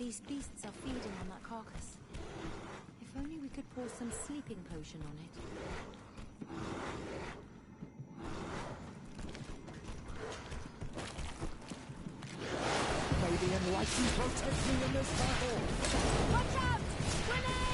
These beasts are feeding on that carcass. If only we could pour some sleeping potion on it. May the enlightened protect me in this battle! Watch out! Grenade!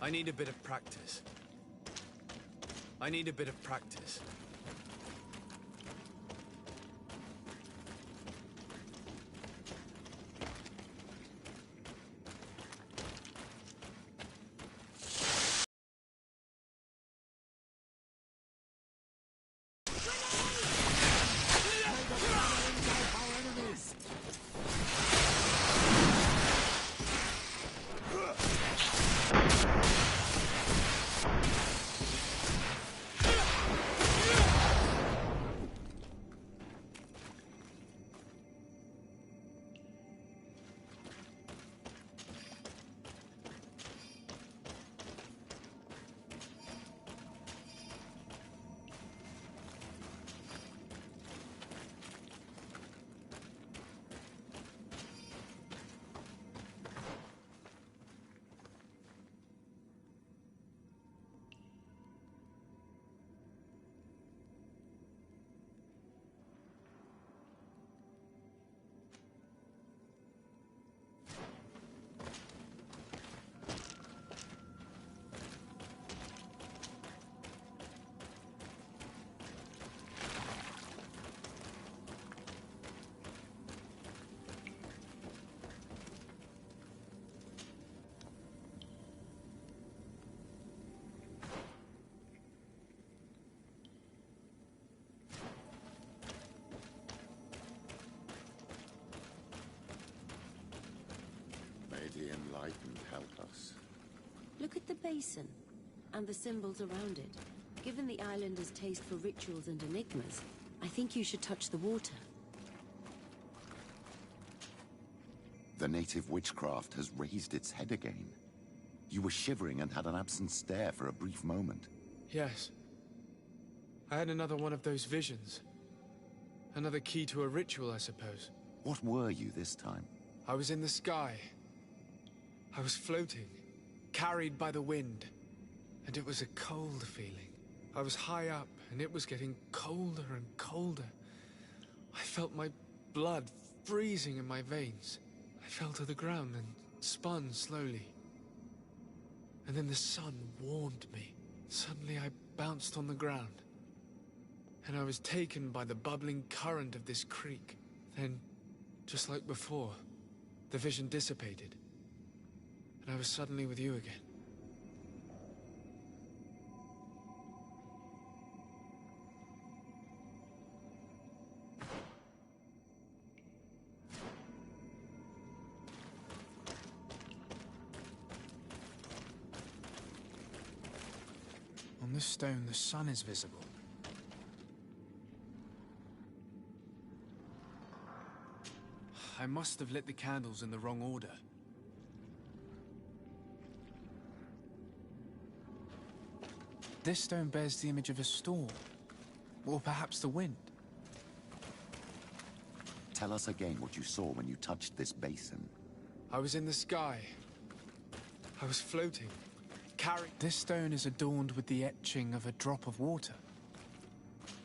I need a bit of practice. I need a bit of practice. The enlightened help us. Look at the basin, and the symbols around it. Given the islanders' taste for rituals and enigmas, I think you should touch the water. The native witchcraft has raised its head again. You were shivering and had an absent stare for a brief moment. Yes. I had another one of those visions. Another key to a ritual, I suppose. What were you this time? I was in the sky. I was floating, carried by the wind, and it was a cold feeling. I was high up, and it was getting colder and colder. I felt my blood freezing in my veins. I fell to the ground and spun slowly. And then the sun warmed me. Suddenly I bounced on the ground, and I was taken by the bubbling current of this creek. Then, just like before, the vision dissipated. I was suddenly with you again. On this stone, the sun is visible. I must have lit the candles in the wrong order. This stone bears the image of a storm, or perhaps the wind. Tell us again what you saw when you touched this basin. I was in the sky. I was floating, carried... This stone is adorned with the etching of a drop of water.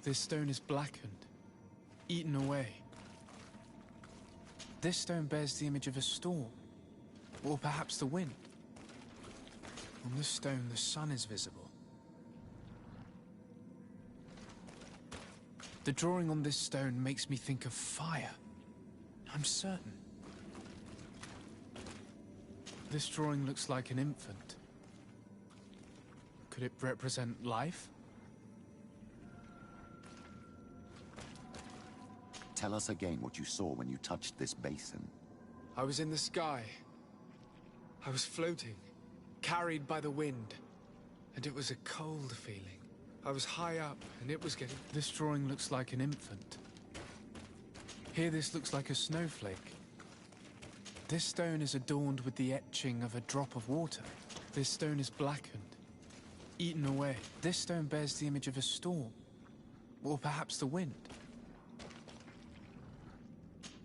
This stone is blackened, eaten away. This stone bears the image of a storm, or perhaps the wind. On this stone, the sun is visible. The drawing on this stone makes me think of fire. I'm certain. This drawing looks like an infant. Could it represent life? Tell us again what you saw when you touched this basin. I was in the sky. I was floating, carried by the wind, and it was a cold feeling. I was high up, and it was getting... This drawing looks like an infant. Here this looks like a snowflake. This stone is adorned with the etching of a drop of water. This stone is blackened, eaten away. This stone bears the image of a storm, or perhaps the wind.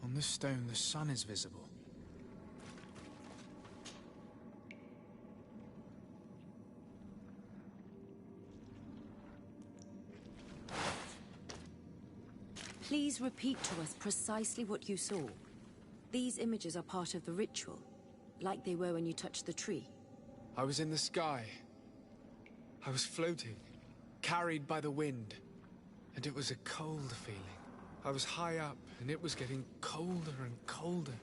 On this stone, the sun is visible. Please repeat to us precisely what you saw. These images are part of the ritual, like they were when you touched the tree. I was in the sky. I was floating, carried by the wind, and it was a cold feeling. I was high up, and it was getting colder and colder.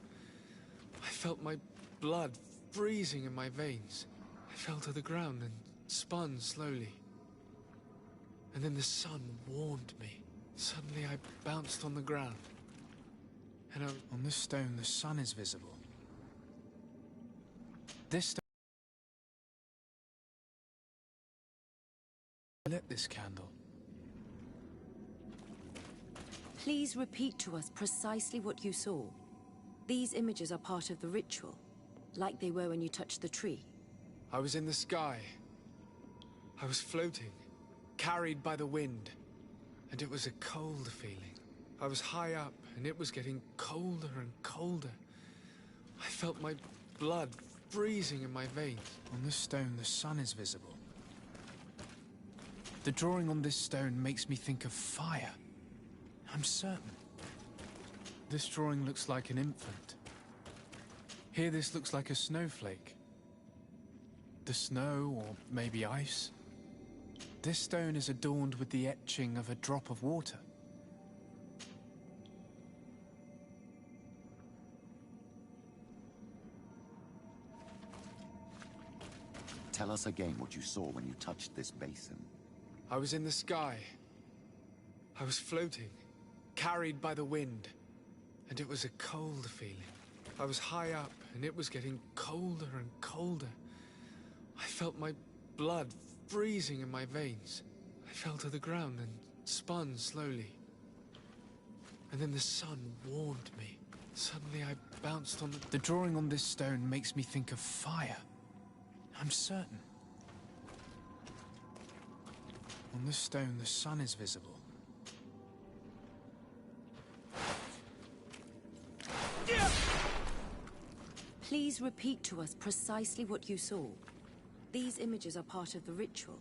I felt my blood freezing in my veins. I fell to the ground and spun slowly. And then the sun warmed me. Suddenly I bounced on the ground. And on this stone, the sun is visible. This stone lit this candle. Please repeat to us precisely what you saw. These images are part of the ritual, like they were when you touched the tree. I was in the sky. I was floating, carried by the wind, and it was a cold feeling. I was high up, and it was getting colder and colder. I felt my blood freezing in my veins. On this stone, the sun is visible. The drawing on this stone makes me think of fire. I'm certain. This drawing looks like an infant. Here this looks like a snowflake. The snow, or maybe ice. This stone is adorned with the etching of a drop of water. Tell us again what you saw when you touched this basin. I was in the sky. I was floating, carried by the wind, and it was a cold feeling. I was high up, and it was getting colder and colder. I felt my blood freezing in my veins. I fell to the ground and spun slowly. And then the sun warmed me. Suddenly I bounced on The drawing on this stone makes me think of fire. I'm certain. On this stone, the sun is visible. Please repeat to us precisely what you saw. These images are part of the ritual,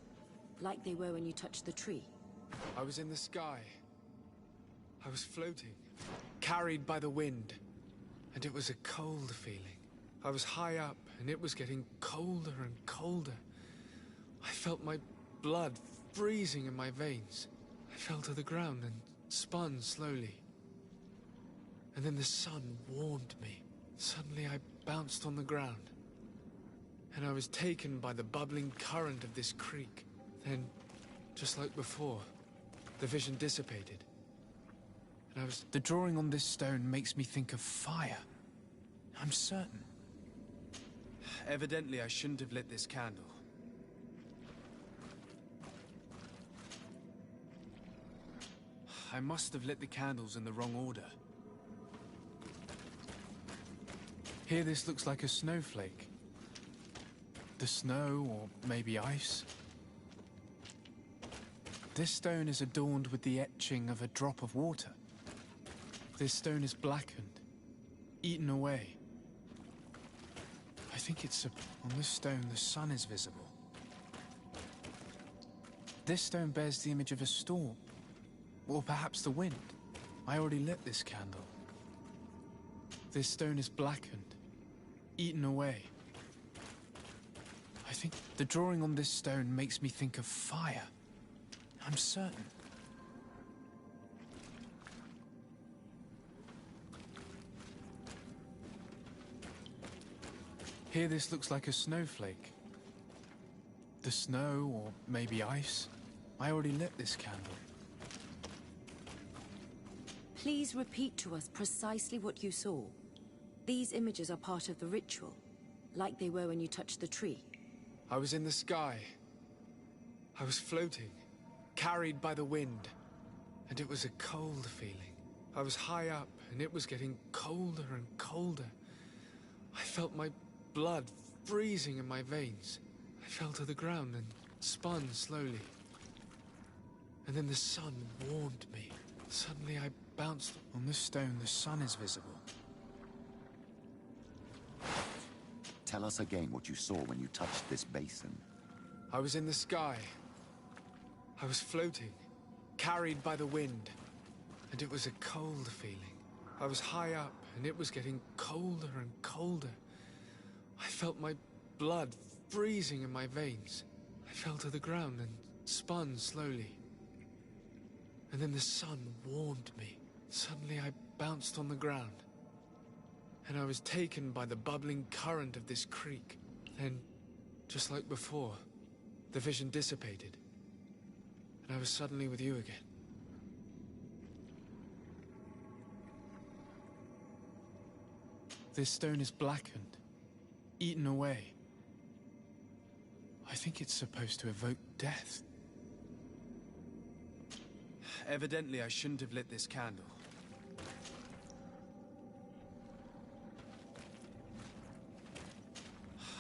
like they were when you touched the tree. I was in the sky. I was floating, carried by the wind, and it was a cold feeling. I was high up, and it was getting colder and colder. I felt my blood freezing in my veins. I fell to the ground and spun slowly. And then the sun warmed me. Suddenly I bounced on the ground, and I was taken by the bubbling current of this creek. Then, just like before, the vision dissipated, and I was... The drawing on this stone makes me think of fire. I'm certain. Evidently, I shouldn't have lit this candle. I must have lit the candles in the wrong order. Here this looks like a snowflake. The snow, or maybe ice. This stone is adorned with the etching of a drop of water. This stone is blackened, eaten away. I think on this stone the sun is visible. This stone bears the image of a storm. Or perhaps the wind. I already lit this candle. This stone is blackened, eaten away. I think the drawing on this stone makes me think of fire. I'm certain. Here this looks like a snowflake. The snow, or maybe ice. I already lit this candle. Please repeat to us precisely what you saw. These images are part of the ritual, like they were when you touched the tree. I was in the sky. I was floating, carried by the wind, and it was a cold feeling. I was high up, and it was getting colder and colder. I felt my blood freezing in my veins. I fell to the ground and spun slowly. And then the sun warmed me. Suddenly I bounced. On this stone, the sun is visible. Tell us again what you saw when you touched this basin. I was in the sky. I was floating, carried by the wind, and it was a cold feeling. I was high up, and it was getting colder and colder. I felt my blood freezing in my veins. I fell to the ground and spun slowly. And then the sun warmed me. Suddenly I bounced on the ground, and I was taken by the bubbling current of this creek. Then, just like before, the vision dissipated, and I was suddenly with you again. This stone is blackened, eaten away. I think it's supposed to evoke death. Evidently, I shouldn't have lit this candle.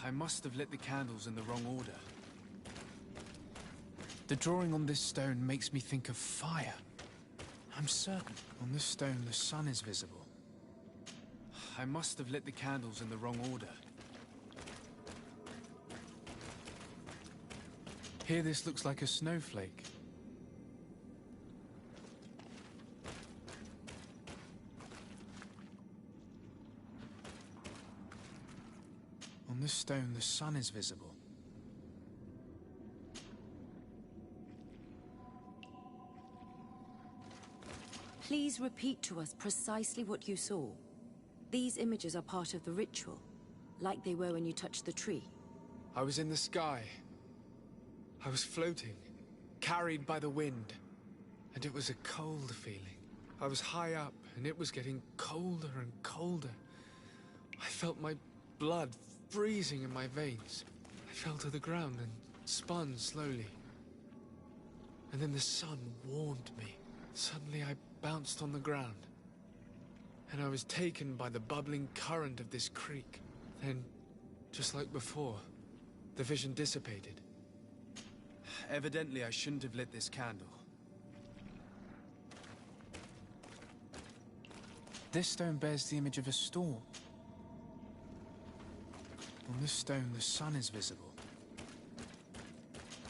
I must have lit the candles in the wrong order. The drawing on this stone makes me think of fire. I'm certain. On this stone, the sun is visible. I must have lit the candles in the wrong order. Here this looks like a snowflake. On this stone, the sun is visible. Please repeat to us precisely what you saw. These images are part of the ritual, like they were when you touched the tree. I was in the sky. I was floating, carried by the wind, and it was a cold feeling. I was high up, and it was getting colder and colder. I felt my blood freezing in my veins. I fell to the ground and spun slowly. And then the sun warmed me. Suddenly I bounced on the ground, and I was taken by the bubbling current of this creek. Then, just like before, the vision dissipated. Evidently, I shouldn't have lit this candle. This stone bears the image of a storm. On this stone, the sun is visible.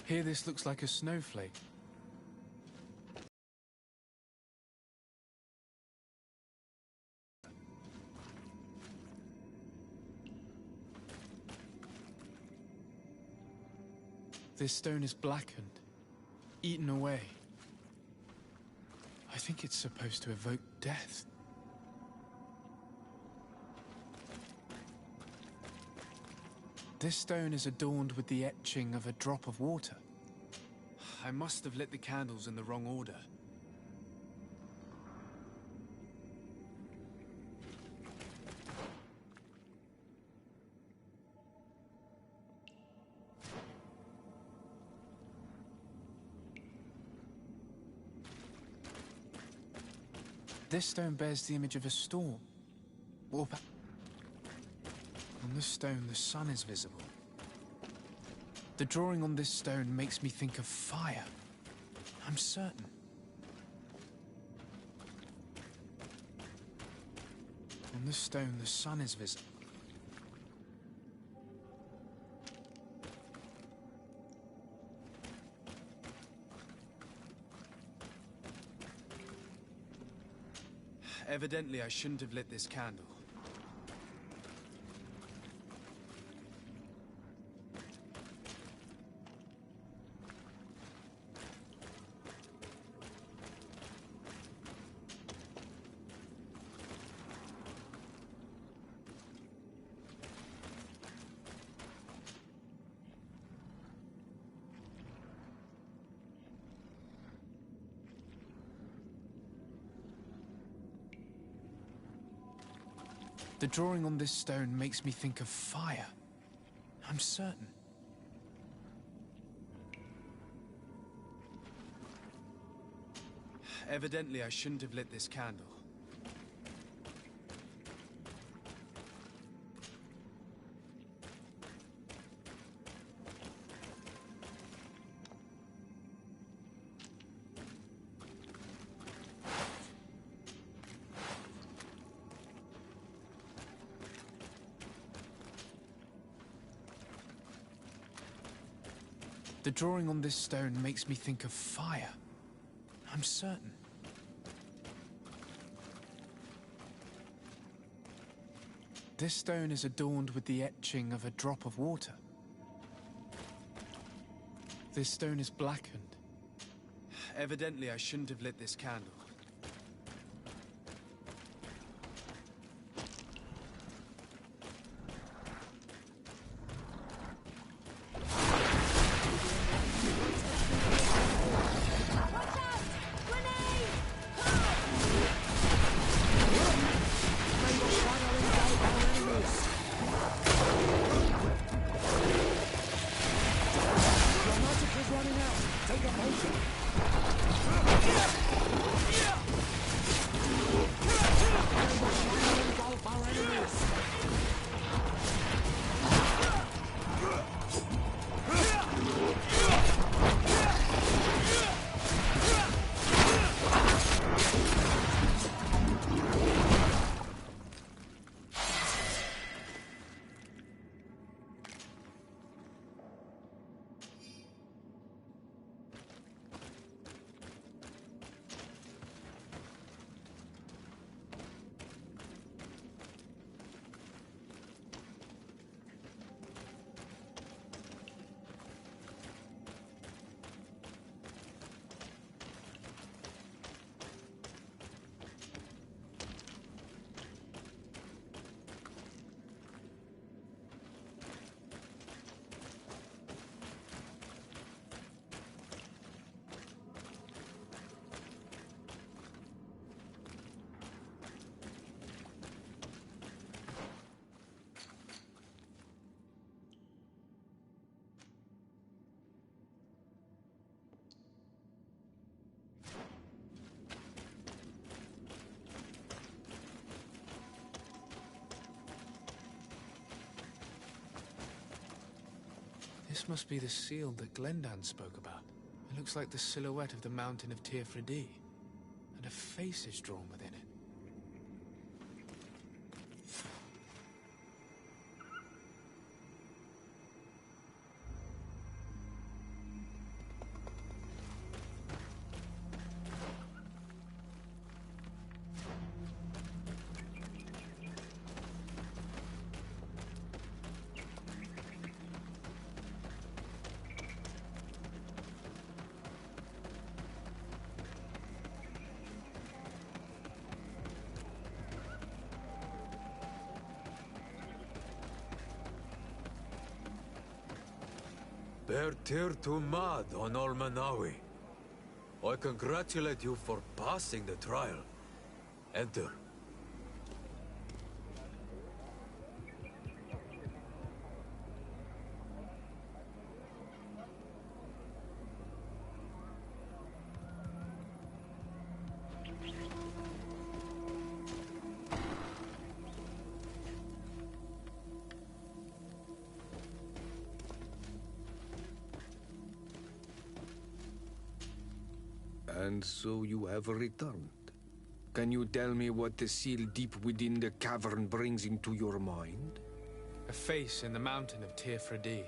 Here this looks like a snowflake. This stone is blackened, eaten away. I think it's supposed to evoke death. This stone is adorned with the etching of a drop of water. I must have lit the candles in the wrong order. This stone bears the image of a storm. Or on this stone, the sun is visible. The drawing on this stone makes me think of fire. I'm certain. On this stone, the sun is visible. Evidently, I shouldn't have lit this candle. The drawing on this stone makes me think of fire. I'm certain. Evidently, I shouldn't have lit this candle. The drawing on this stone makes me think of fire. I'm certain. This stone is adorned with the etching of a drop of water. This stone is blackened. Evidently, I shouldn't have lit this candle. This must be the seal that Glendan spoke about. It looks like the silhouette of the mountain of Tirfredi, and a face is drawn within it. Bertir to Mad on Olmanawi. I congratulate you for passing the trial. Enter. And so you have returned. Can you tell me what the seal deep within the cavern brings into your mind? A face in the mountain of Tirfredi.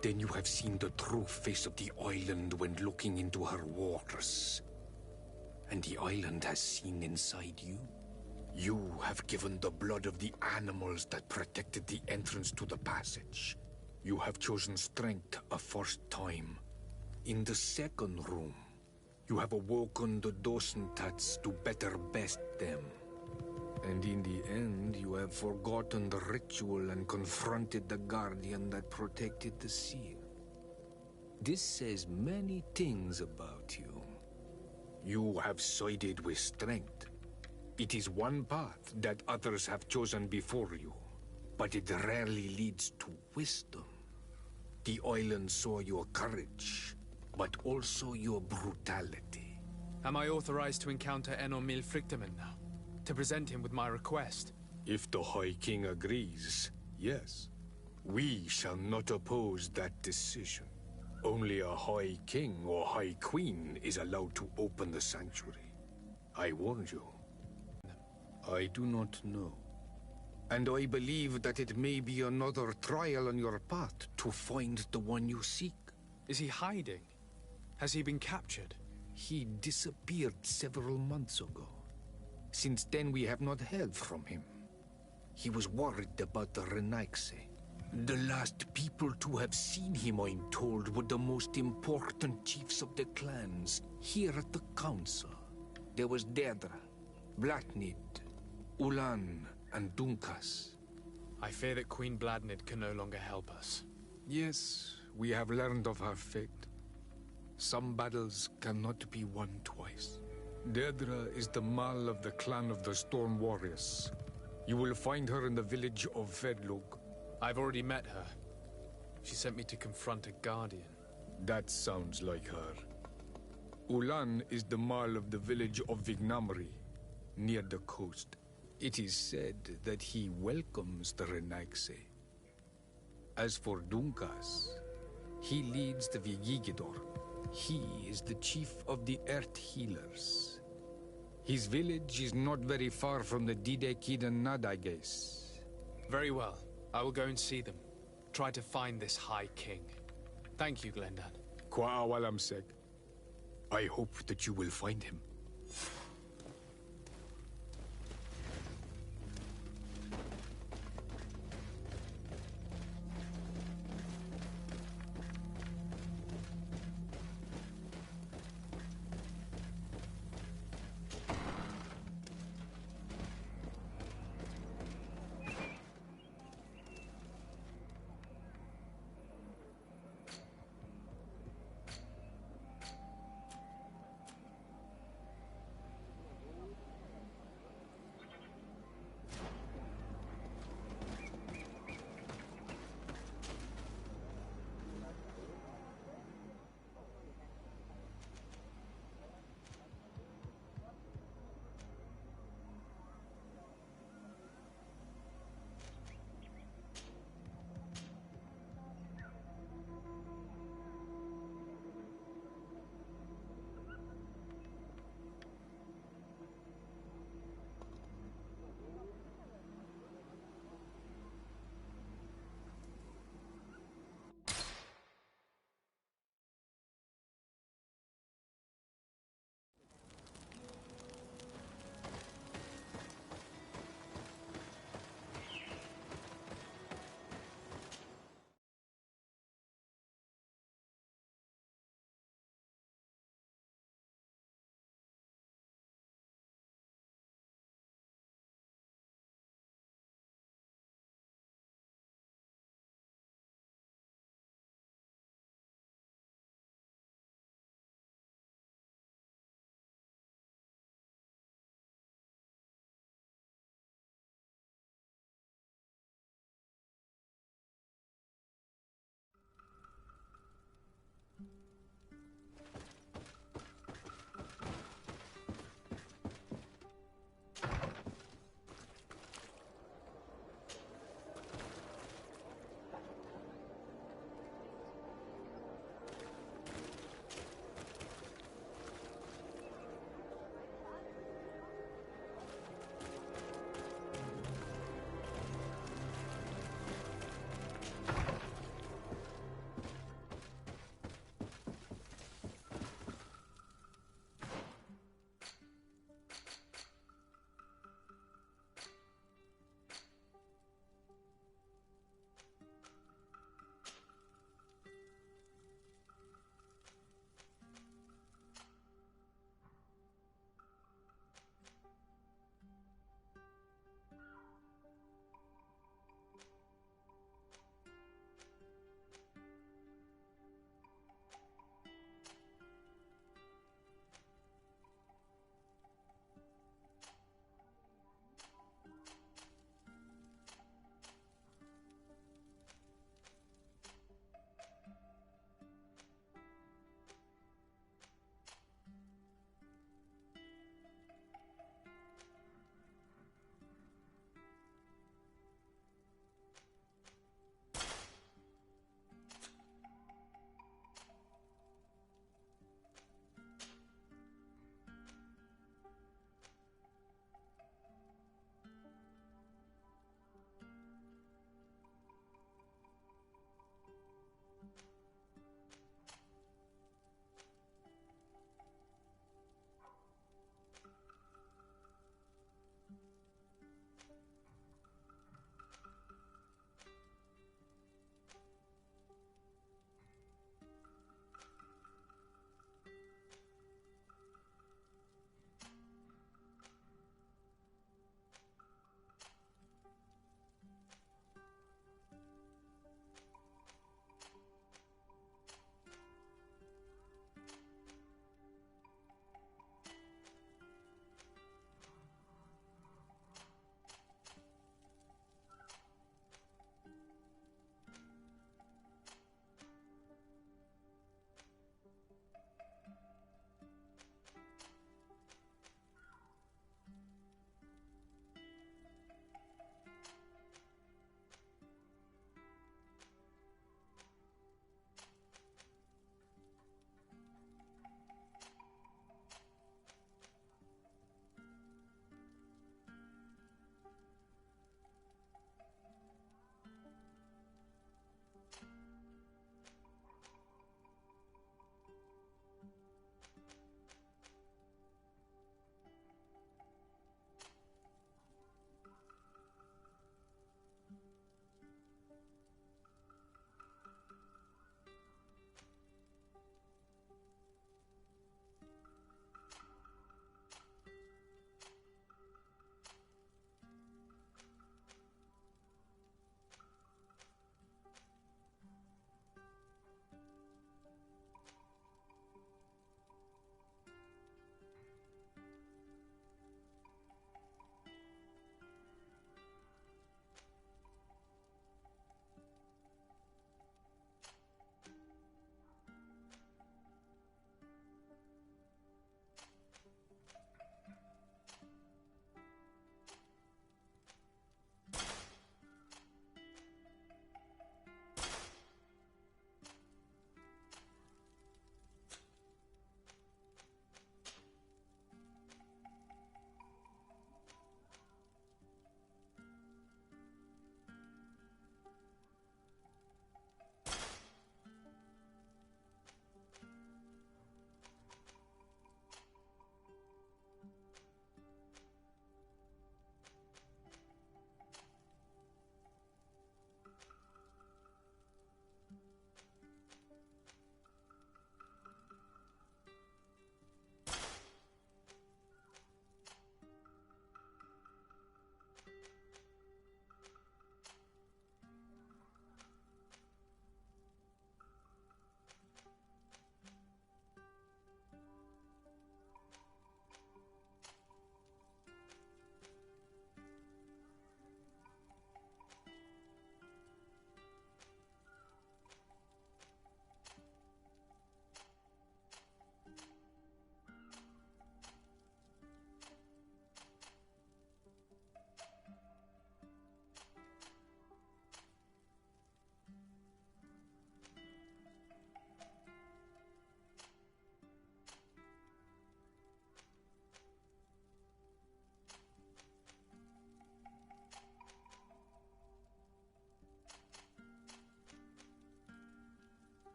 Then you have seen the true face of the island when looking into her waters. And the island has seen inside you. You have given the blood of the animals that protected the entrance to the passage. You have chosen strength a first time. In the second room, you have awoken the Dosentats to better best them. And in the end, you have forgotten the ritual and confronted the guardian that protected the seal. This says many things about you. You have sided with strength. It is one path that others have chosen before you, but it rarely leads to wisdom. The island saw your courage, but also your brutality. Am I authorized to encounter Enormil Frichtemann now? To present him with my request? If the High King agrees, yes. We shall not oppose that decision. Only a High King or High Queen is allowed to open the sanctuary. I warned you. I do not know. And I believe that it may be another trial on your path to find the one you seek. Is he hiding? Has he been captured? He disappeared several months ago. Since then, we have not heard from him. He was worried about the Renaigse. The last people to have seen him, I'm told, were the most important chiefs of the clans here at the council. There was Deirdre, Blatnid, Ulan, and Dunkas. I fear that Queen Bladnid can no longer help us. Yes, we have learned of her fate. Some battles cannot be won twice. Deirdre is the Mal of the clan of the Storm Warriors. You will find her in the village of Vedlug. I've already met her. She sent me to confront a guardian. That sounds like her. Ulan is the Mal of the village of Vignamri, near the coast. It is said that he welcomes the Renaigse. As for Dunkas, he leads the Vigigidor. He is the chief of the Earth Healers. His village is not very far from the Didekidan Nadages. Very well. I will go and see them. Try to find this High King. Thank you, Glendan. Kwa Awalamsek. I hope that you will find him.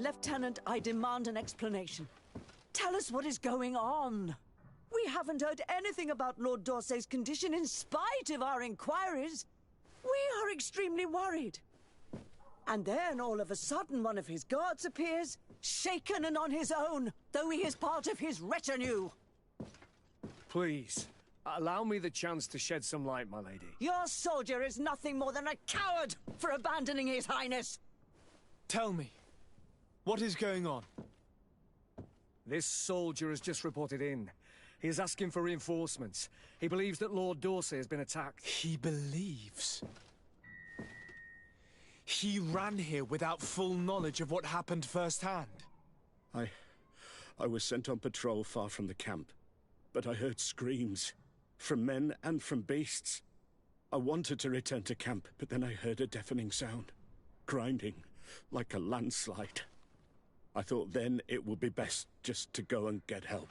Lieutenant, I demand an explanation. Tell us what is going on. We haven't heard anything about Lord D'Orsay's condition in spite of our inquiries. We are extremely worried. And then, all of a sudden, one of his guards appears, shaken and on his own, though he is part of his retinue. Please, allow me the chance to shed some light, my lady. Your soldier is nothing more than a coward for abandoning his highness. Tell me, what is going on? This soldier has just reported in. He is asking for reinforcements. He believes that Lord D'Orsay has been attacked. He believes? He ran here without full knowledge of what happened firsthand. I was sent on patrol far from the camp, but I heard screams, from men and from beasts. I wanted to return to camp, but then I heard a deafening sound, grinding, like a landslide. I thought then it would be best just to go and get help.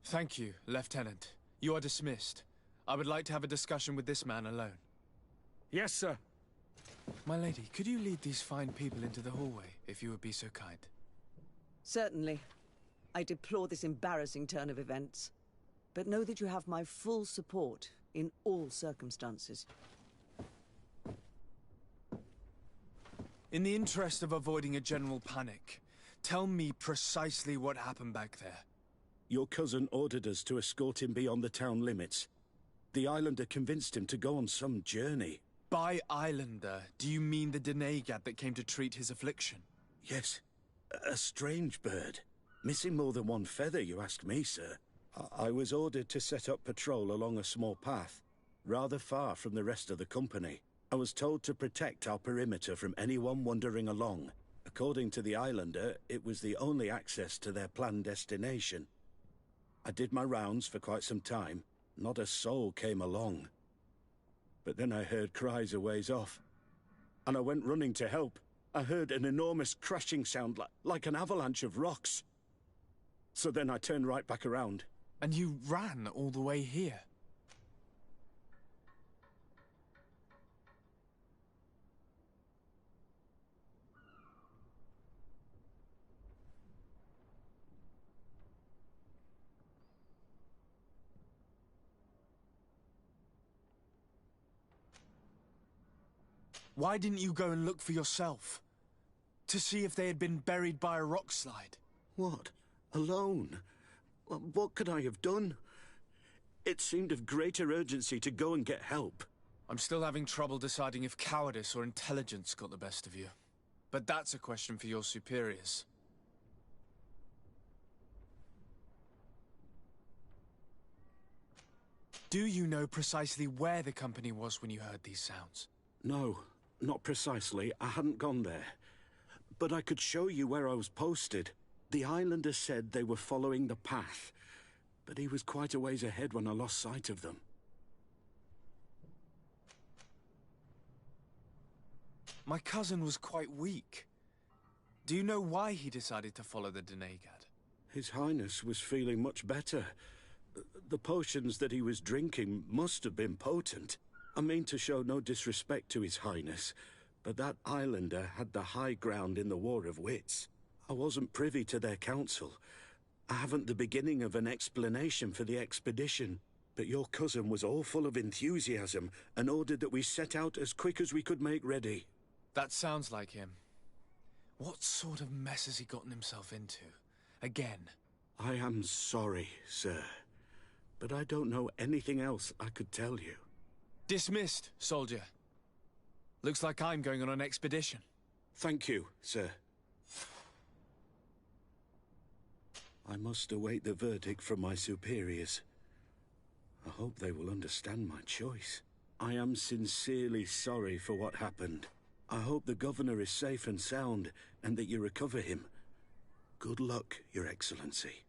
Thank you, Lieutenant. You are dismissed. I would like to have a discussion with this man alone. Yes, sir. My lady, could you lead these fine people into the hallway, if you would be so kind? Certainly. I deplore this embarrassing turn of events, but know that you have my full support in all circumstances. In the interest of avoiding a general panic, tell me precisely what happened back there. Your cousin ordered us to escort him beyond the town limits. The Islander convinced him to go on some journey. By Islander, do you mean the Denegad that came to treat his affliction? Yes, a strange bird. Missing more than one feather, you ask me, sir. I was ordered to set up patrol along a small path, rather far from the rest of the company. I was told to protect our perimeter from anyone wandering along. According to the Islander, it was the only access to their planned destination. I did my rounds for quite some time. Not a soul came along. But then I heard cries a ways off, and I went running to help. I heard an enormous crashing sound like an avalanche of rocks. So then I turned right back around. And you ran all the way here? Why didn't you go and look for yourself? To see if they had been buried by a rock slide? What? Alone? What could I have done? It seemed of greater urgency to go and get help. I'm still having trouble deciding if cowardice or intelligence got the best of you. But that's a question for your superiors. Do you know precisely where the company was when you heard these sounds? No, not precisely. I hadn't gone there. But I could show you where I was posted. The Islander said they were following the path, but he was quite a ways ahead when I lost sight of them. My cousin was quite weak. Do you know why he decided to follow the Denegad? His Highness was feeling much better. The potions that he was drinking must have been potent. I mean to show no disrespect to His Highness, but that Islander had the high ground in the War of Wits. I wasn't privy to their counsel. I haven't the beginning of an explanation for the expedition. But your cousin was all full of enthusiasm and ordered that we set out as quick as we could make ready. That sounds like him. What sort of mess has he gotten himself into? Again? I am sorry, sir. But I don't know anything else I could tell you. Dismissed, soldier. Looks like I'm going on an expedition. Thank you, sir. I must await the verdict from my superiors. I hope they will understand my choice. I am sincerely sorry for what happened. I hope the governor is safe and sound, and that you recover him. Good luck, Your Excellency.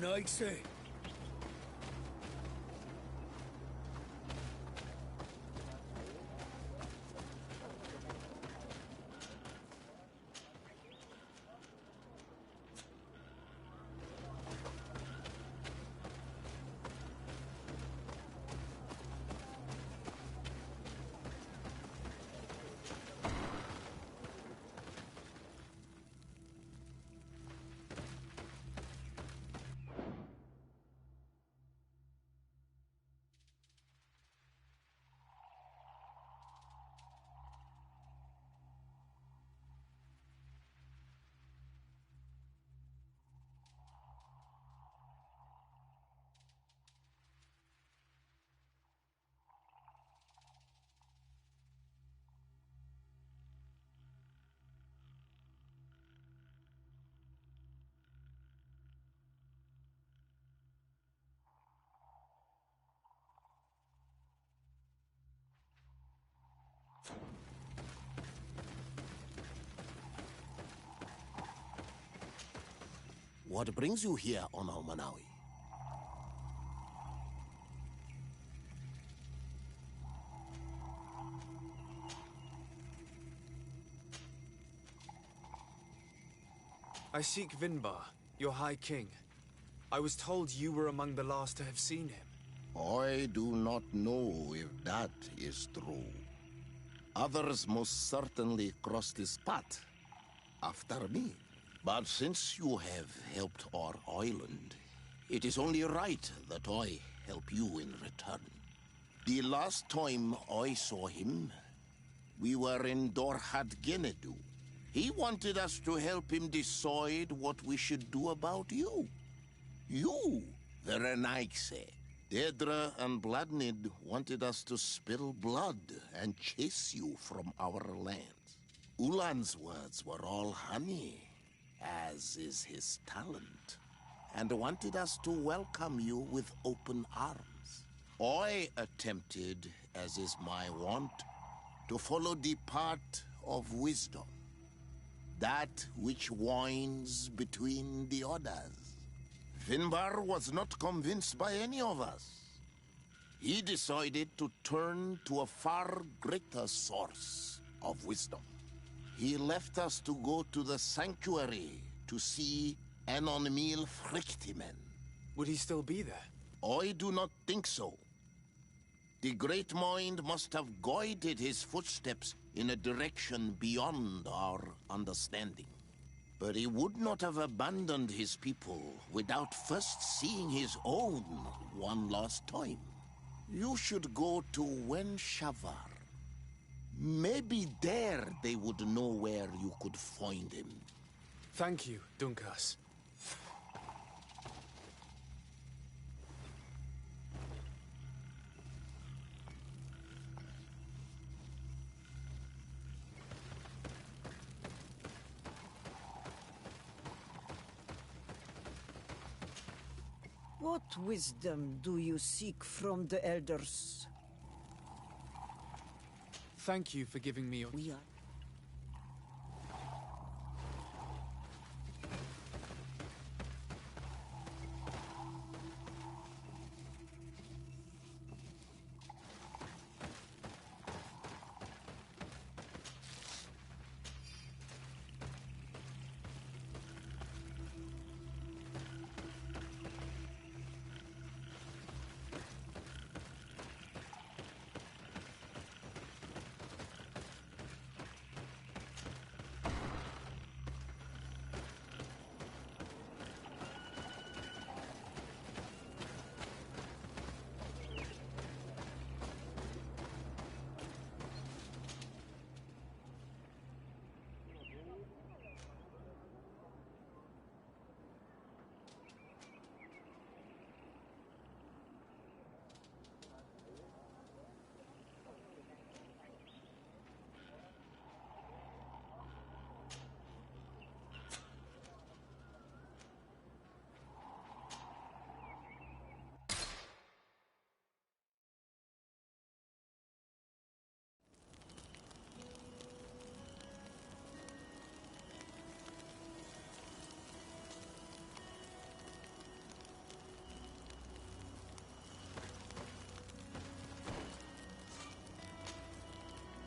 I'd say. What brings you here on Almanawi? I seek Vinbar, your High King. I was told you were among the last to have seen him. I do not know if that is true. Others most certainly crossed his path after me. But since you have helped our island, it is only right that I help you in return. The last time I saw him, we were in Dorhat Genedu. He wanted us to help him decide what we should do about you. You, the Renaigse. Dedra and Bladnid wanted us to spill blood and chase you from our lands. Ulan's words were all honey, as is his talent, and wanted us to welcome you with open arms. I attempted, as is my wont, to follow the path of wisdom, that which winds between the others. Finbar was not convinced by any of us. He decided to turn to a far greater source of wisdom. He left us to go to the sanctuary to see Enonmil Frictimen. Would he still be there? I do not think so. The Great Mind must have guided his footsteps in a direction beyond our understanding. But he would not have abandoned his people without first seeing his own one last time. You should go to Wenshavar. Maybe there they would know where you could find him. Thank you, Dunkas. What wisdom do you seek from the elders? Thank you for giving me your... We are...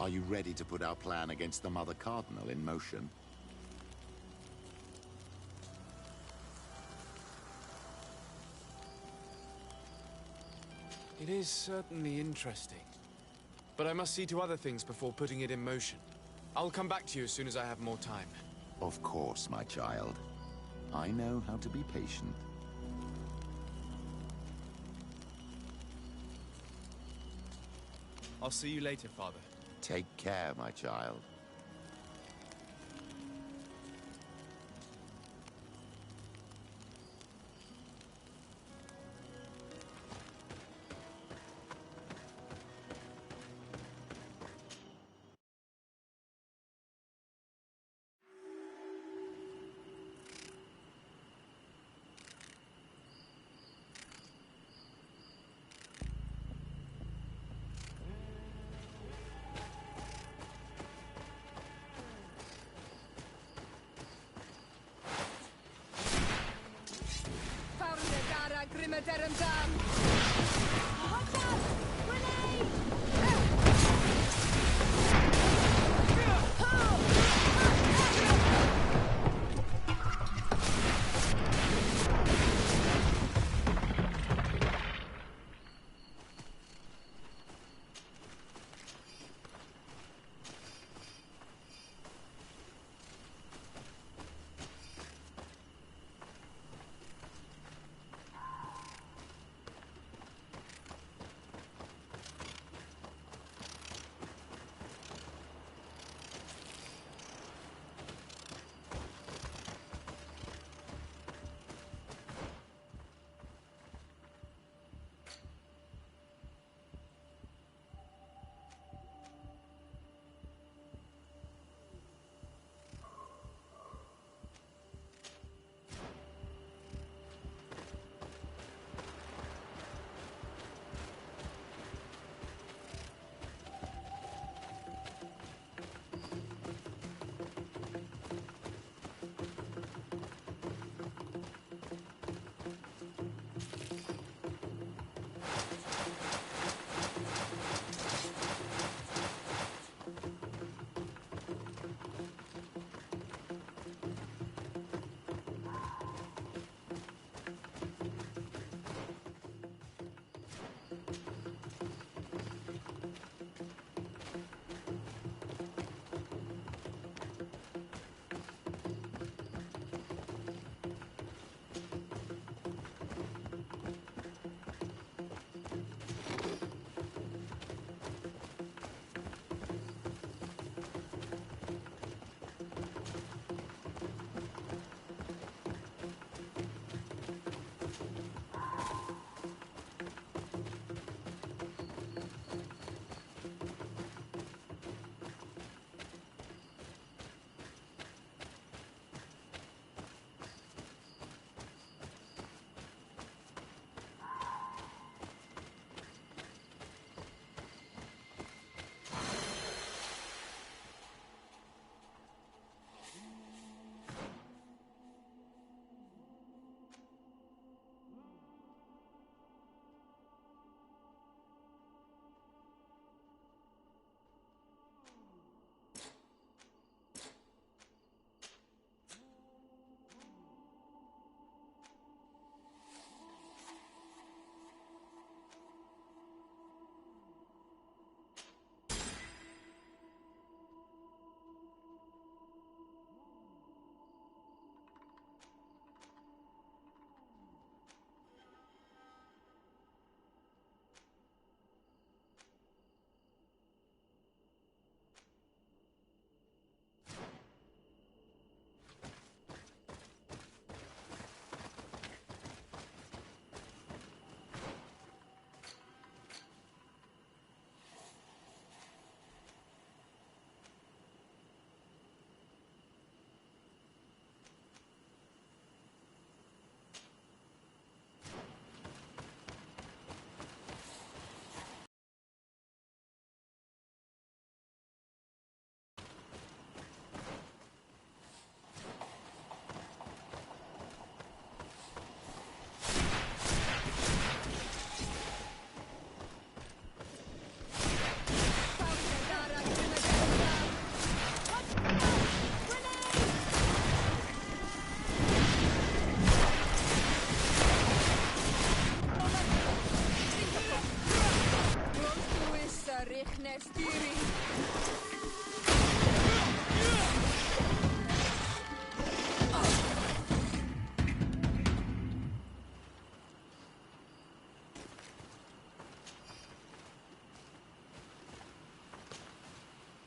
Are you ready to put our plan against the Mother Cardinal in motion? It is certainly interesting. But I must see to other things before putting it in motion. I'll come back to you as soon as I have more time. Of course, my child. I know how to be patient. I'll see you later, Father. Take care, my child.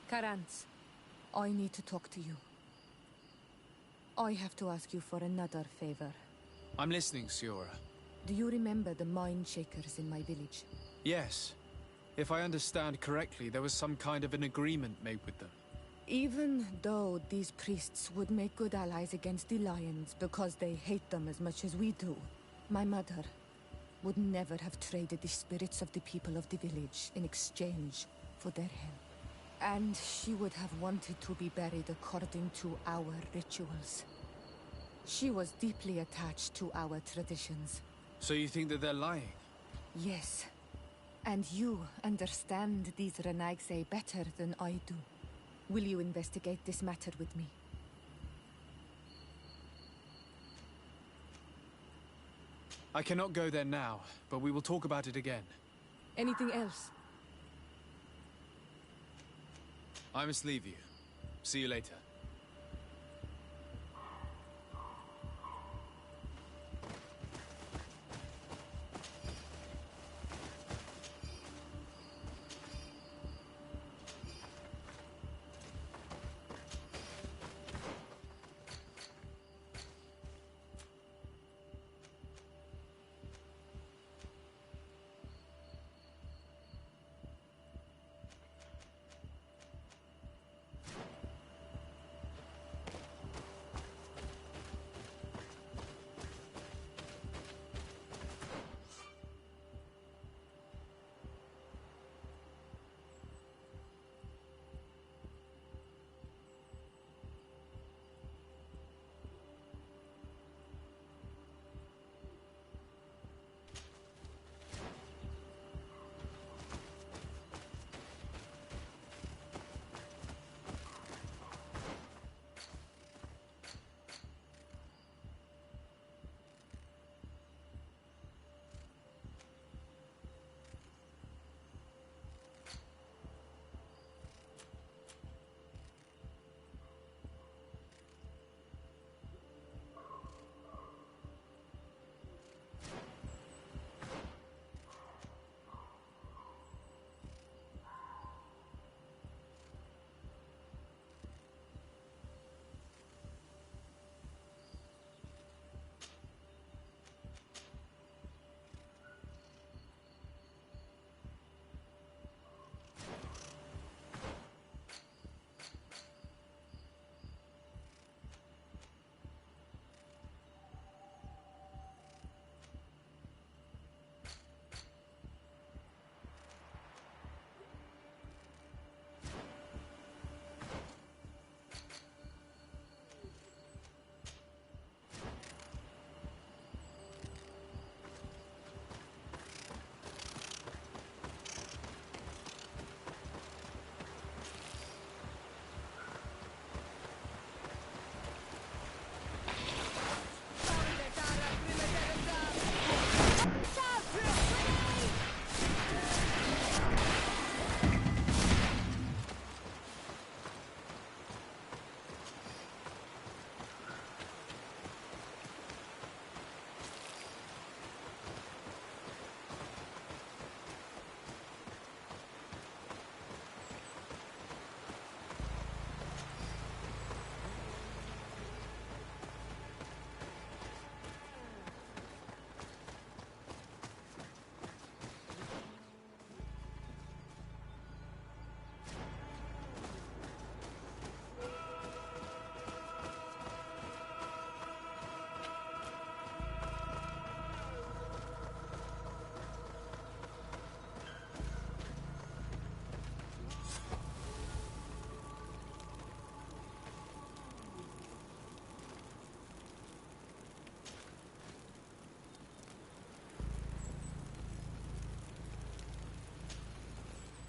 Karantz, I need to talk to you. I have to ask you for another favor. I'm listening, Siora. Do you remember the mine shakers in my village? Yes. If I understand correctly, there was some kind of an agreement made with them. Even though these priests would make good allies against the Lions because they hate them as much as we do, my mother would never have traded the spirits of the people of the village in exchange for their help. And she would have wanted to be buried according to our rituals. She was deeply attached to our traditions. So you think that they're lying? Yes. And you understand these Renagse better than I do. Will you investigate this matter with me? I cannot go there now, but we will talk about it again. Anything else? I must leave you. See you later.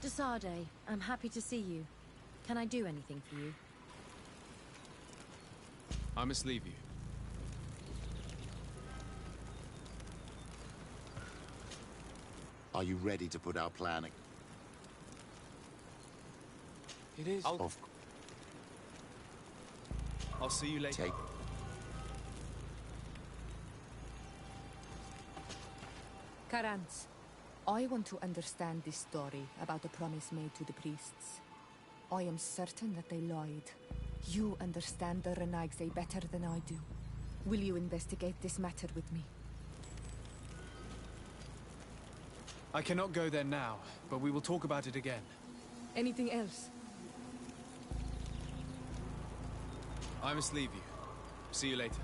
Desade, I'm happy to see you. Can I do anything for you? I must leave you. Are you ready to put our plan? It is. I'll see you later. Take... Karantz, I want to understand this story about the promise made to the priests. I am certain that they lied. You understand the Renaigse better than I do. Will you investigate this matter with me? I cannot go there now, but we will talk about it again. Anything else? I must leave you. See you later.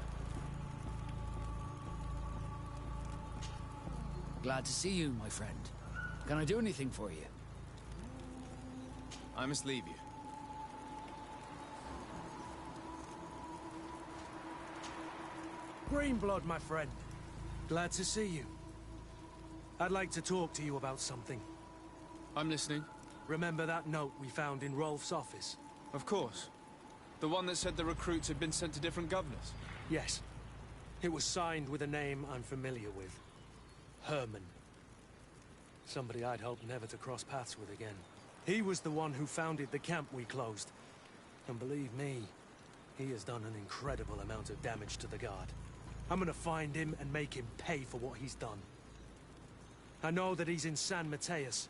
Glad to see you, my friend. Can I do anything for you? I must leave you. Greenblood, my friend. Glad to see you. I'd like to talk to you about something. I'm listening. Remember that note we found in Rolf's office? Of course. The one that said the recruits had been sent to different governors? Yes. It was signed with a name I'm familiar with. Herman. Somebody I'd hoped never to cross paths with again. He was the one who founded the camp we closed. And believe me, he has done an incredible amount of damage to the Guard. I'm gonna find him and make him pay for what he's done. I know that he's in San Mateus.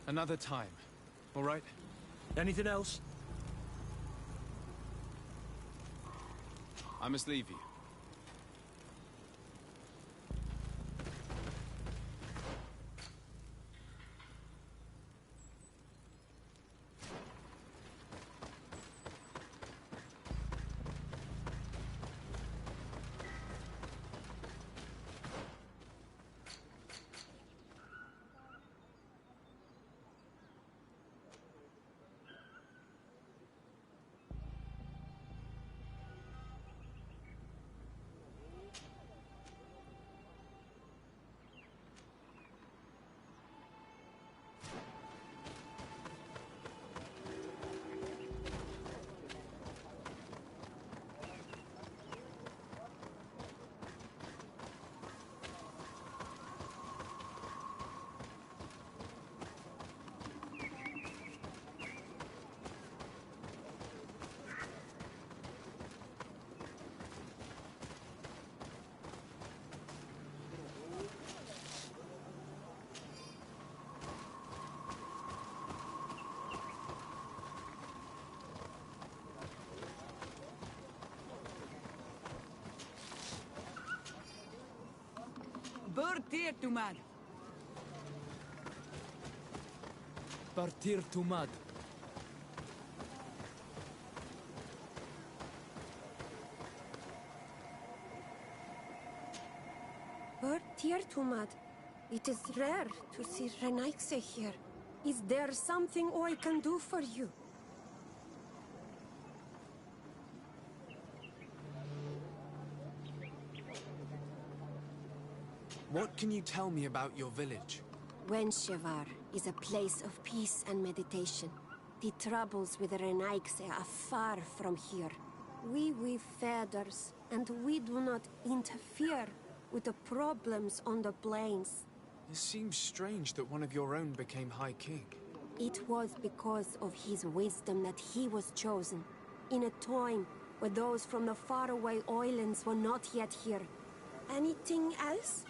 Another time, all right? Anything else? I must leave you. Partir to mad. Partir to mud. Partir to mad. It is rare to see Renaigse here. Is there something I can do for you? What can you tell me about your village? Wenshevar is a place of peace and meditation. The troubles with Renaigse are far from here. We weave feathers, and we do not interfere with the problems on the plains. It seems strange that one of your own became High King. It was because of his wisdom that he was chosen, in a time where those from the faraway islands were not yet here. Anything else?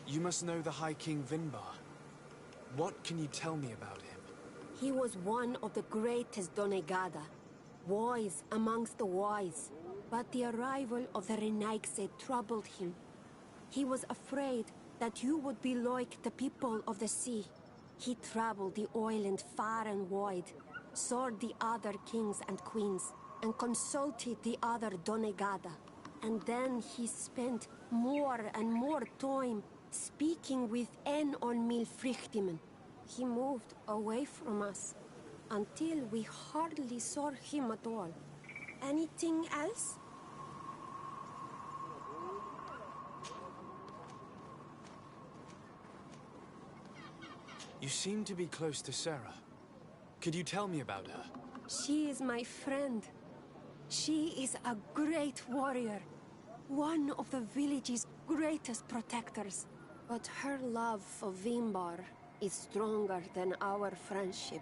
You must know the High King Vinbar. What can you tell me about him? He was one of the greatest Donegada, wise amongst the wise. But the arrival of the Renaigse troubled him. He was afraid that you would be like the people of the sea. He traveled the island far and wide, saw the other kings and queens, and consulted the other Donegada. And then he spent more and more time speaking with En on Milfrichtimen. He moved away from us until we hardly saw him at all. Anything else? You seem to be close to Sarah. Could you tell me about her? She is my friend. She is a great warrior, one of the village's greatest protectors. But her love for Vimbar is stronger than our friendship,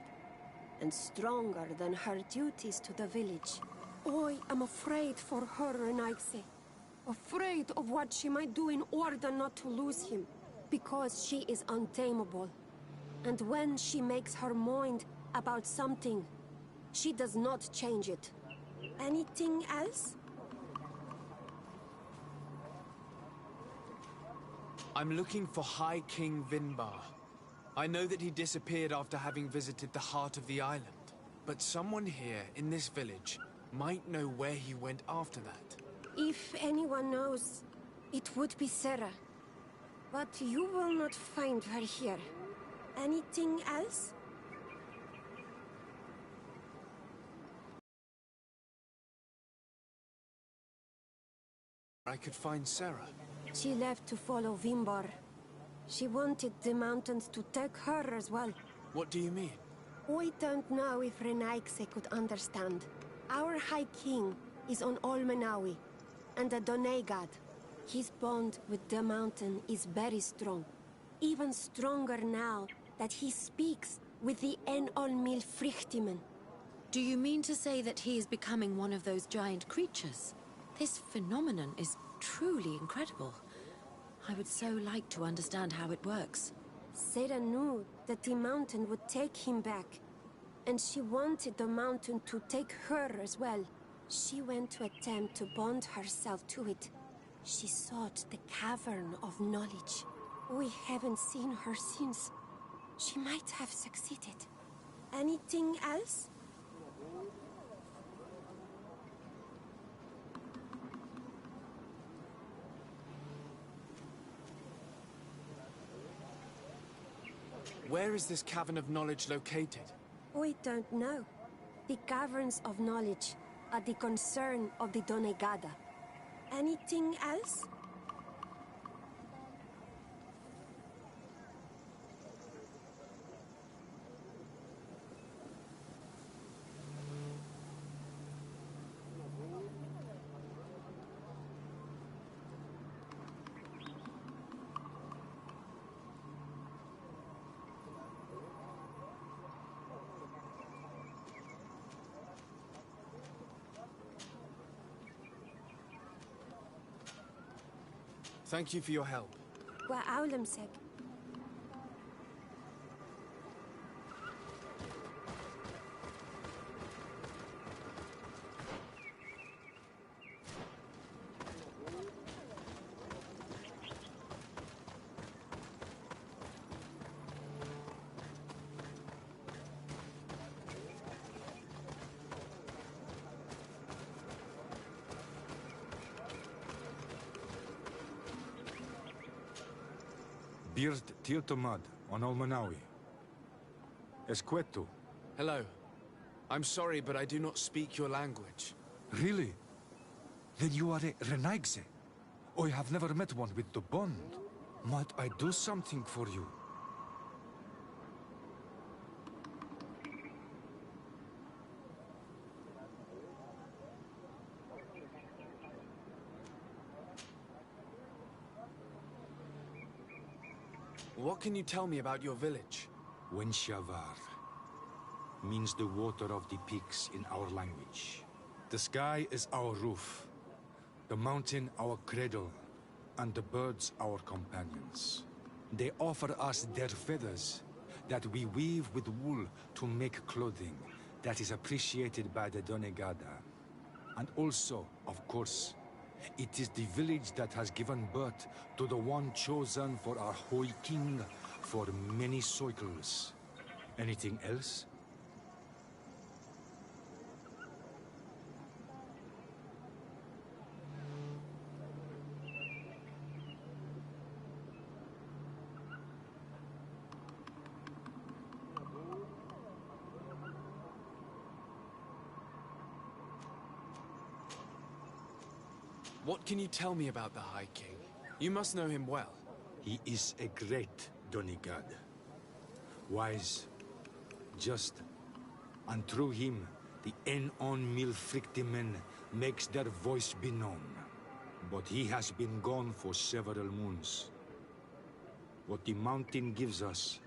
and stronger than her duties to the village. I am afraid for her, Renaigse. Afraid of what she might do in order not to lose him, because she is untamable. And when she makes her mind about something, she does not change it. Anything else? I'm looking for High King Vinbar. I know that he disappeared after having visited the heart of the island. But someone here in this village might know where he went after that. If anyone knows, it would be Sarah. But you will not find her here. Anything else? I could find Sarah. She left to follow Vimbar. She wanted the mountains to take her as well. What do you mean? I don't know if Renaigse could understand. Our High King is on Olmenawi, and a Donegad. His bond with the mountain is very strong. Even stronger now that he speaks with the En-Olmil Frichtimen. Do you mean to say that he is becoming one of those giant creatures? This phenomenon is truly incredible. I would so like to understand how it works. Sarah knew that the mountain would take him back, and she wanted the mountain to take her as well. She went to attempt to bond herself to it. She sought the cavern of knowledge. We haven't seen her since. She might have succeeded. Anything else? Where is this cavern of knowledge located? We don't know. The caverns of knowledge are the concern of the Donegada. Anything else? Thank you for your help. Wa Aulemsek. Birt Tiltomad on Olmanawi. Esqueto. Hello. I'm sorry, but I do not speak your language. Really? Then you are a Renaigse. I have never met one with the bond. Might I do something for you? What can you tell me about your village? Wenshavar means the water of the peaks in our language. The sky is our roof, the mountain our cradle, and the birds our companions. They offer us their feathers that we weave with wool to make clothing that is appreciated by the Donegada. And also, of course, It is the village that has given birth to the one chosen for our Hoi King for many cycles. Anything else? What can you tell me about the High King? You must know him well. He is a great demigod. Wise, just, and through him, the Enon Milfrictimen makes their voice be known. But he has been gone for several moons. What the mountain gives us,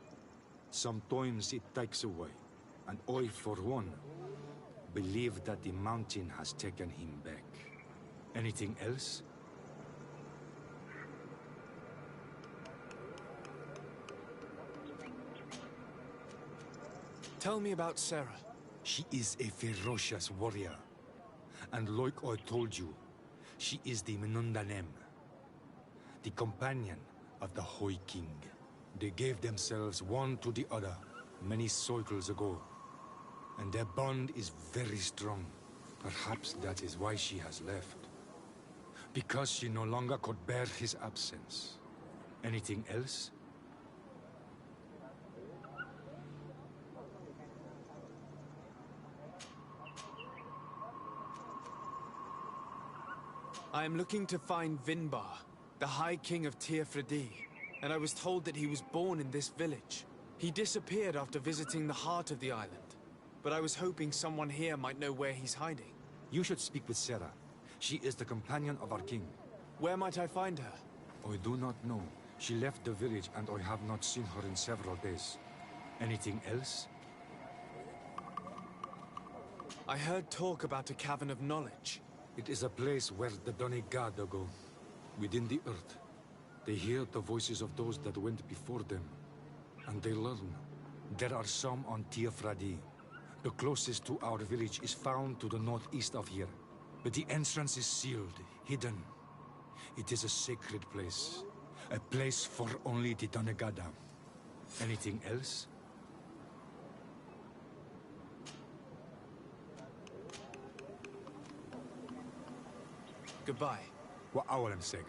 sometimes it takes away. And I, for one, believe that the mountain has taken him back. Anything else? Tell me about Sarah. She is a ferocious warrior. And like I told you, she is the Menundanem, the companion of the Hoi King. They gave themselves one to the other many cycles ago. And their bond is very strong. Perhaps that is why she has left. Because she no longer could bear his absence. Anything else? I am looking to find Vinbar, the High King of Teofredi, and I was told that he was born in this village. He disappeared after visiting the heart of the island, but I was hoping someone here might know where he's hiding. You should speak with Sarah. She is the companion of our king. Where might I find her? I do not know. She left the village and I have not seen her in several days. Anything else? I heard talk about a cavern of knowledge. It is a place where the Donegada go, within the earth. They hear the voices of those that went before them, and they learn. There are some on Teofradi. The closest to our village is found to the northeast of here, but the entrance is sealed, hidden. It is a sacred place, a place for only the Donegada. Anything else? Goodbye. Wa awalem seg.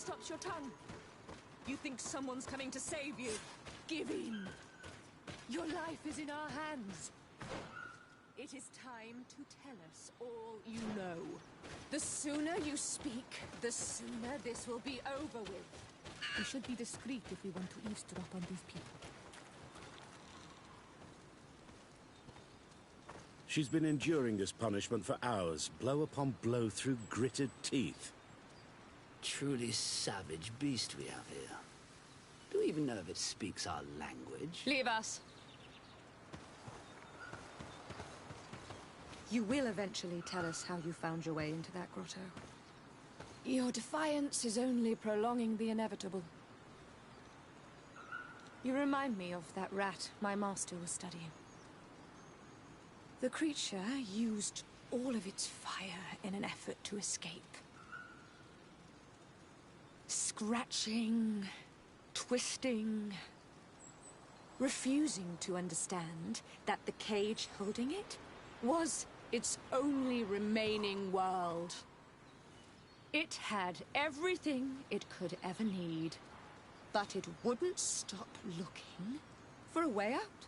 stops your tongue? You think someone's coming to save you? Give in. Your life is in our hands. It is time to tell us all you know. The sooner you speak, the sooner this will be over with. We should be discreet if we want to eavesdrop on these people. She's been enduring this punishment for hours, blow upon blow through gritted teeth. Truly savage beast we have here. Do we even know if it speaks our language? Leave us. You will eventually tell us how you found your way into that grotto. Your defiance is only prolonging the inevitable. You remind me of that rat my master was studying. The creature used all of its fire in an effort to escape. Scratching, twisting, refusing to understand that the cage holding it was its only remaining world. It had everything it could ever need, but it wouldn't stop looking for a way out.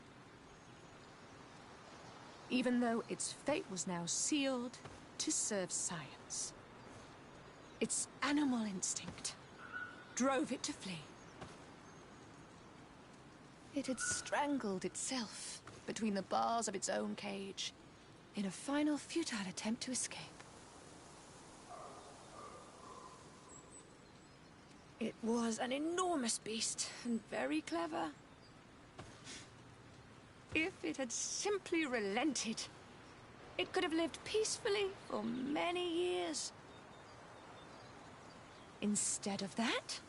Even though its fate was now sealed to serve science. Its animal instinct drove it to flee. It had strangled itself between the bars of its own cage in a final futile attempt to escape. It was an enormous beast and very clever. If it had simply relented, it could have lived peacefully for many years. Instead of that...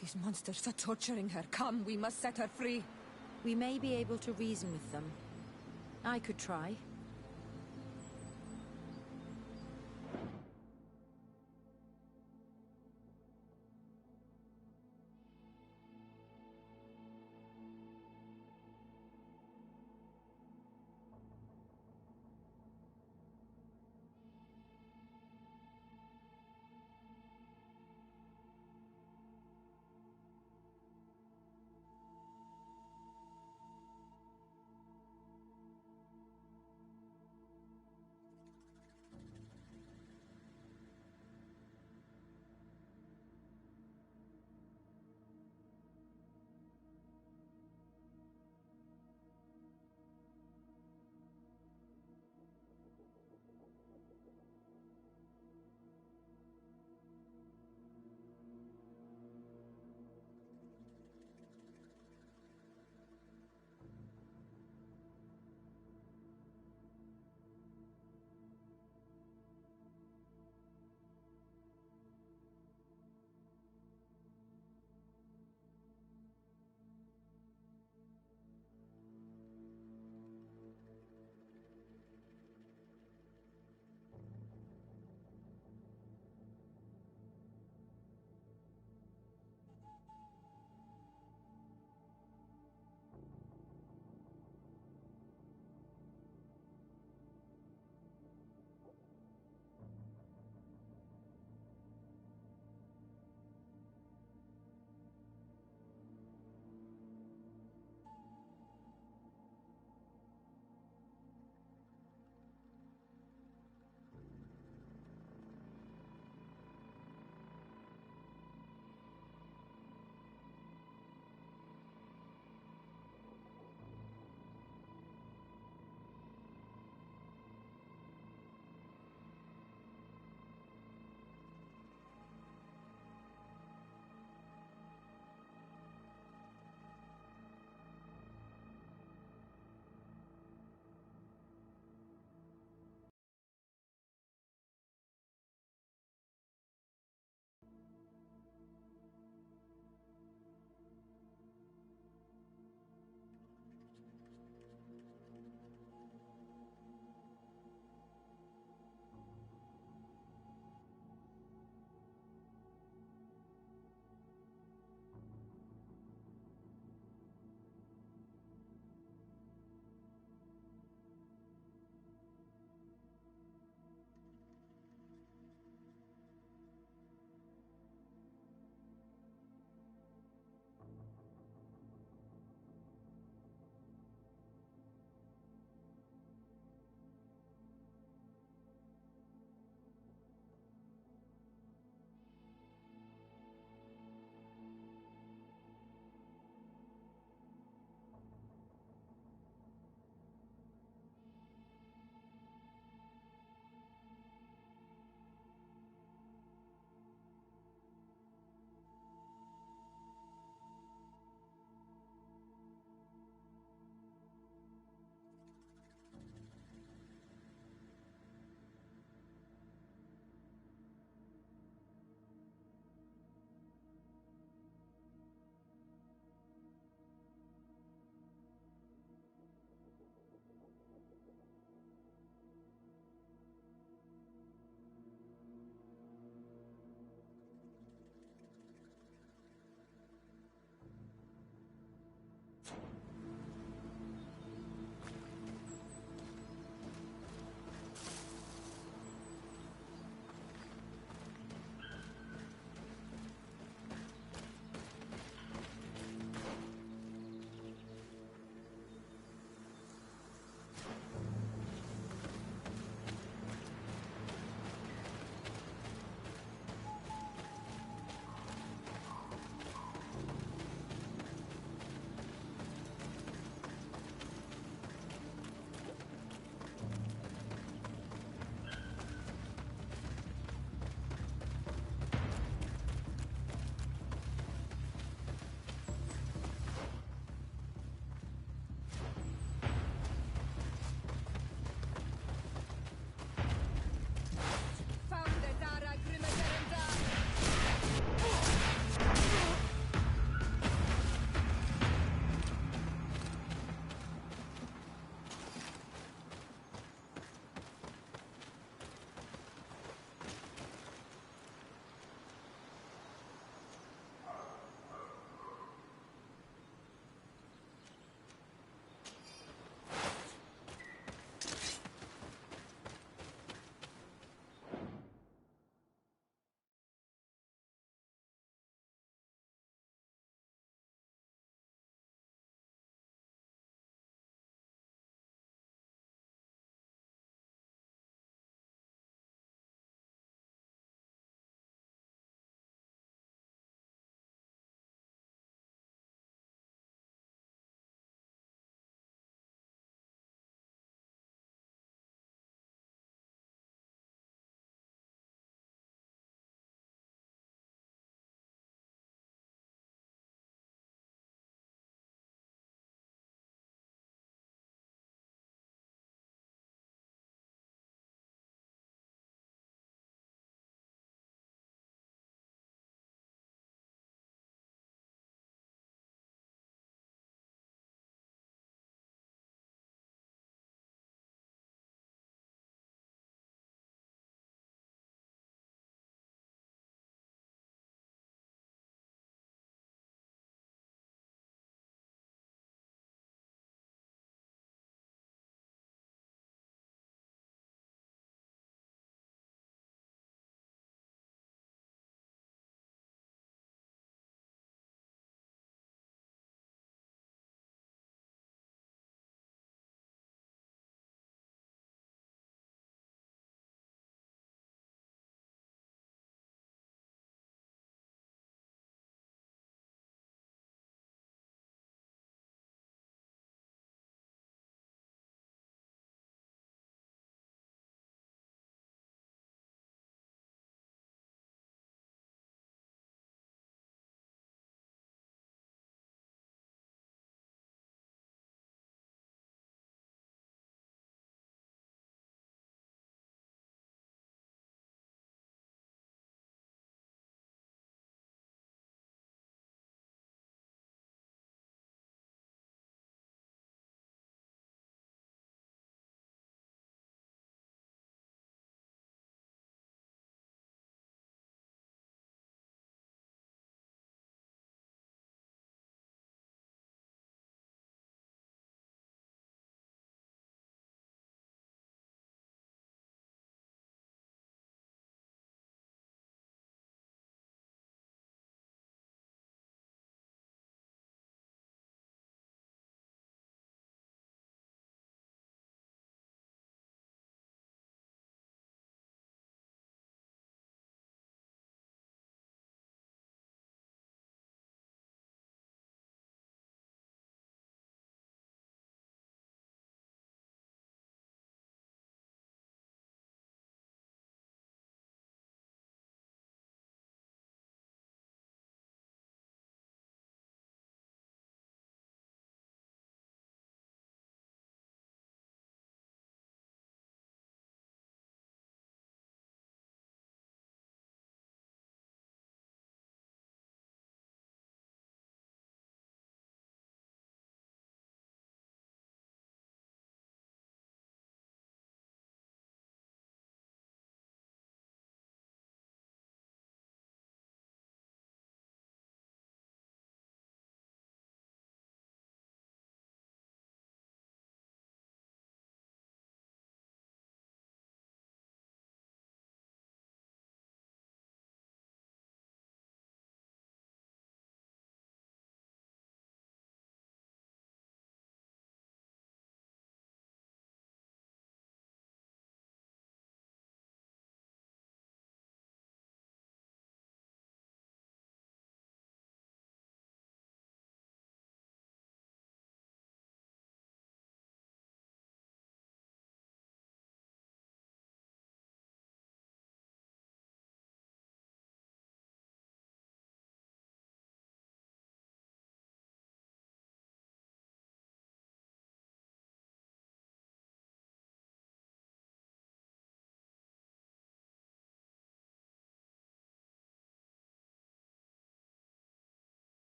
These monsters are torturing her. Come, we must set her free. We may be able to reason with them. I could try.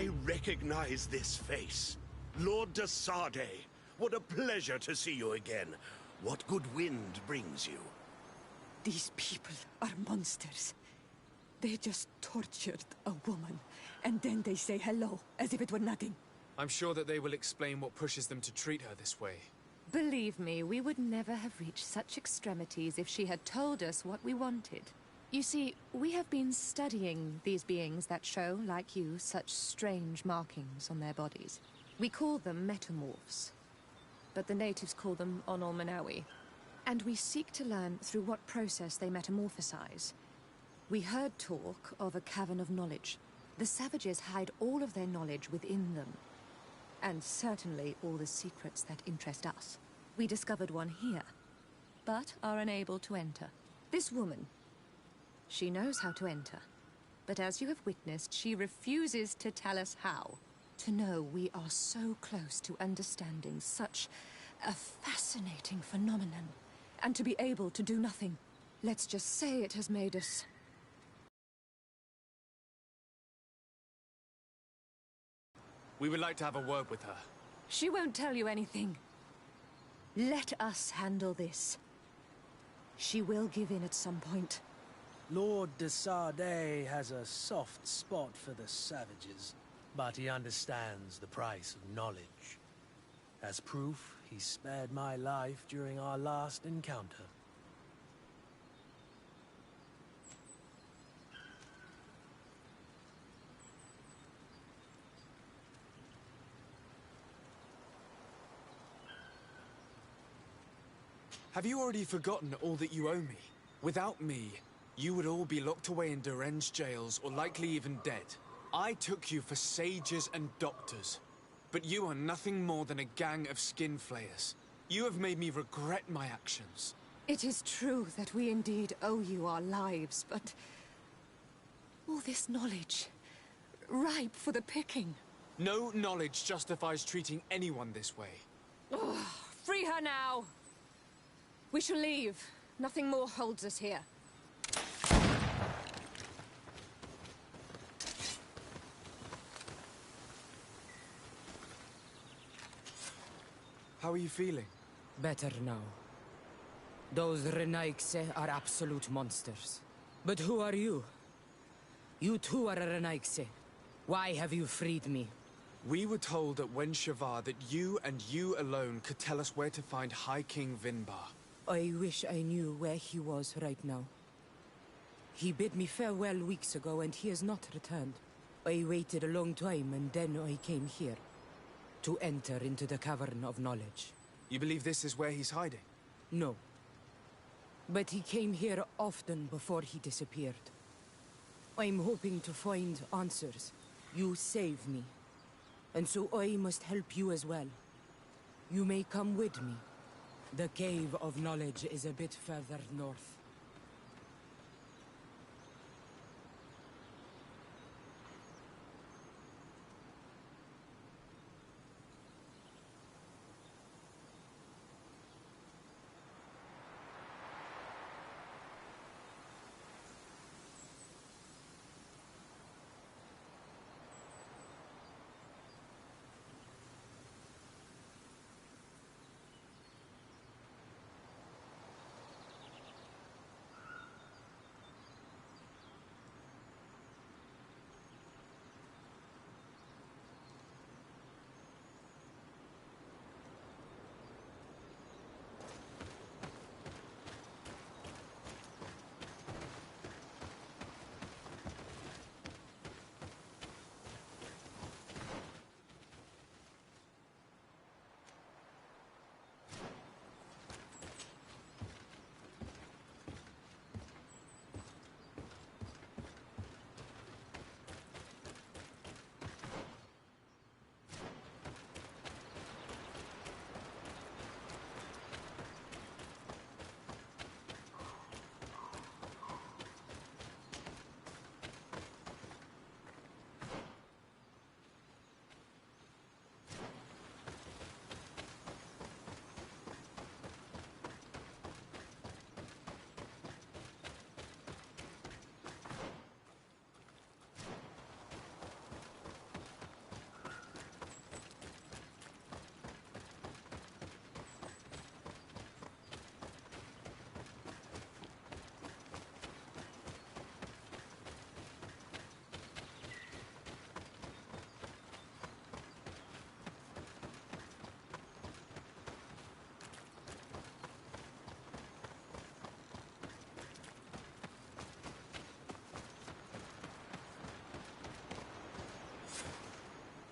I recognize this face. Lord de Sardet. What a pleasure to see you again. What good wind brings you? These people are monsters. They just tortured a woman, and then they say hello, as if it were nothing. I'm sure that they will explain what pushes them to treat her this way. Believe me, we would never have reached such extremities if she had told us what we wanted. You see, we have been studying these beings that show, like you, such strange markings on their bodies. We call them metamorphs, but the natives call them Onol-Manawi. And we seek to learn through what process they metamorphosize. We heard talk of a cavern of knowledge. The savages hide all of their knowledge within them. And certainly all the secrets that interest us. We discovered one here, but are unable to enter. This woman, she knows how to enter. But as you have witnessed, she refuses to tell us how. To know we are so close to understanding such a fascinating phenomenon, and to be able to do nothing. Let's just say it has made us... We would like to have a word with her. She won't tell you anything. Let us handle this. She will give in at some point. Lord de Sardet has a soft spot for the savages, but he understands the price of knowledge. As proof, he spared my life during our last encounter. Have you already forgotten all that you owe me? Without me, you would all be locked away in deranged jails or likely even dead. I took you for sages and doctors, but you are nothing more than a gang of skin flayers. You have made me regret my actions. It is true that we indeed owe you our lives, but... all this knowledge, ripe for the picking. No knowledge justifies treating anyone this way. Ugh, free her now! We shall leave. Nothing more holds us here. How are you feeling? Better now. Those Renaigse are absolute monsters. But who are you? You too are a Renaigse. Why have you freed me? We were told at Wen Shavar that you and you alone could tell us where to find High King Vinbar. I wish I knew where he was right now. He bid me farewell weeks ago and he has not returned. I waited a long time and then I came here. To enter into the Cavern of Knowledge. You believe this is where he's hiding? No. But he came here often before he disappeared. I'm hoping to find answers. You saved me. And so I must help you as well. You may come with me. The Cave of Knowledge is a bit further north.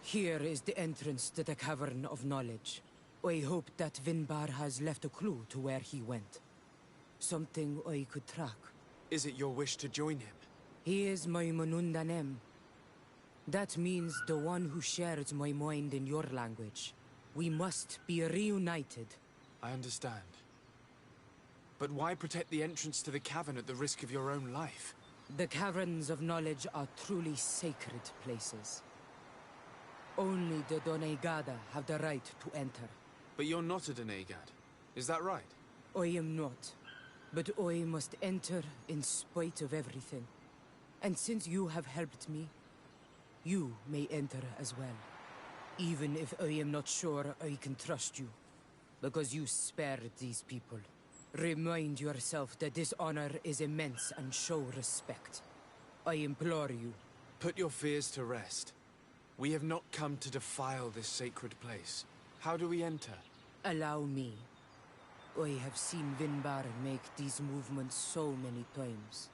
Here is the entrance to the Cavern of Knowledge. I hope that Vinbar has left a clue to where he went. Something I could track. Is it your wish to join him? He is my Manundanem. That means the one who shares my mind in your language. We must be reunited. I understand. But why protect the entrance to the cavern at the risk of your own life? The Caverns of Knowledge are truly sacred places. Only the Doneigada have the right to enter. But you're not a Doneigad, is that right? I am not. But I must enter in spite of everything. And since you have helped me, you may enter as well. Even if I am not sure I can trust you. Because you spared these people. Remind yourself that this honor is immense and show respect. I implore you. Put your fears to rest. We have not come to defile this sacred place. How do we enter? Allow me. I have seen Vinbar make these movements so many times.